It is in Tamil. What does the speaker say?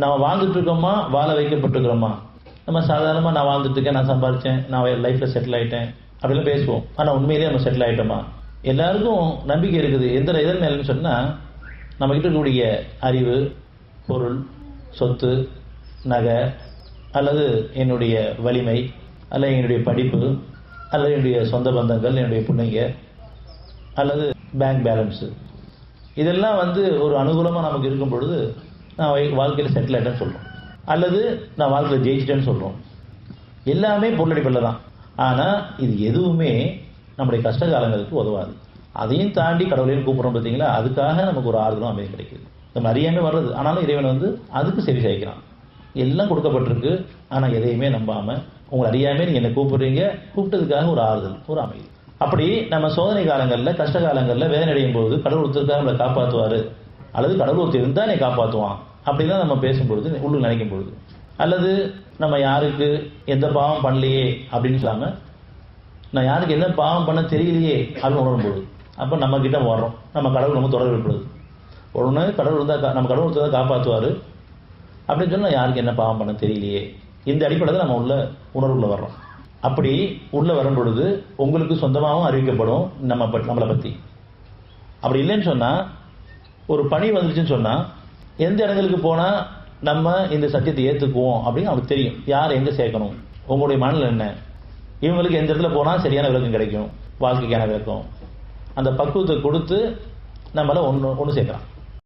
நம்ம வாழ்ந்துட்டு இருக்கோமா, வாழ வைக்கப்பட்டிருக்கிறோமா? நம்ம சாதாரணமாக நான் வாழ்ந்துட்டு இருக்கேன், நான் சம்பாதிச்சேன், நான் லைஃப்பில் செட்டில் ஆகிட்டேன் அப்படிலாம் பேசுவோம். ஆனால் உண்மையிலேயே நம்ம செட்டில் ஆகிட்டோமா? எல்லாருக்கும் நம்பிக்கை இருக்குது. எதன் மேலேன்னு சொன்னால், நம்மகிட்ட இருக்கக்கூடிய அறிவு, பொருள், சொத்து, நகை, அல்லது என்னுடைய வலிமை, அல்லது என்னுடைய படிப்பு, அல்லது என்னுடைய சொந்த பந்தங்கள், என்னுடைய பிள்ளைங்க, அல்லது பேங்க் பேலன்ஸு, இதெல்லாம் ஒரு அனுகூலமாக நமக்கு இருக்கும் பொழுது நான் வாழ்க்கையில் செட்டில் ஆகிட்டேன்னு சொல்கிறோம், அல்லது நான் வாழ்க்கையில் ஜெயிச்சிட்டேன்னு சொல்கிறோம். எல்லாமே பொருளடிப்பில் தான். ஆனால் இது எதுவுமே நம்முடைய கஷ்ட காலங்களுக்கு உதவாது. அதையும் தாண்டி கடவுளையும் கூப்பிட்றோம் பார்த்தீங்களா, அதுக்காக நமக்கு ஒரு ஆறுதலும் அமைதி கிடைக்குது. நம்ம அறியாமல் வர்றது, ஆனாலும் இறைவன் அதுக்கு செவி சாய்க்கிறான். எல்லாம் கொடுக்கப்பட்டிருக்கு, ஆனால் எதையுமே நம்பாமல் உங்களை அறியாமல் நீங்கள் என்னை கூப்பிடுறீங்க, கூப்பிட்டதுக்காக ஒரு ஆறுதல், ஒரு அமைதி. அப்படி நம்ம சோதனை காலங்களில், கஷ்ட காலங்களில் வேதனை அடையும் போது கடவுள் ஒருத்தருக்காக நம்மளை காப்பாற்றுவார், அல்லது கடவுள் ஒருத்தர் இருந்தால் என்னை காப்பாற்றுவான் அப்படிலாம் நம்ம பேசும்பொழுது, உள்ளுக்கு நினைக்கும் பொழுது, அல்லது நம்ம யாருக்கு எந்த பாவம் பண்ணலையே அப்படின்னு சொல்லாமல் நான் யாருக்கு என்ன பாவம் பண்ண தெரியலையே அப்படின்னு உணரும்போது, அப்போ நம்ம கிட்ட வர்றோம், நம்ம கடவுள் நம்ம தொடர்பு ஏற்படுது. ஒன்று கடவுள் இருந்தால் நம்ம கடவுள் ஒருத்தர் தான் காப்பாற்றுவார் அப்படின்னு சொன்னால் யாருக்கு என்ன பாவம் பண்ண தெரியலையே, இந்த அடிப்படையில் நம்ம உணர்வுள்ள வர்றோம். அப்படி உள்ள வரும் பொழுது உங்களுக்கு சொந்தமாகவும் அறிவிக்கப்படும் நம்மளை பற்றி. அப்படி இல்லைன்னு சொன்னால், ஒரு பணி வந்துருச்சுன்னு சொன்னால் எந்த இடங்களுக்கு போனால் நம்ம இந்த சத்தியத்தை ஏற்றுக்குவோம் அப்படின்னு அவங்களுக்கு தெரியும். யார் எங்கே சேர்க்கணும், உங்களுடைய மனநிலை என்ன, இவங்களுக்கு எந்த இடத்துல போனால் சரியான விளக்கம் கிடைக்கும், வாழ்க்கைக்கான விளக்கம், அந்த பக்குவத்தை கொடுத்து நம்மளை ஒன்று சேர்க்கலாம்.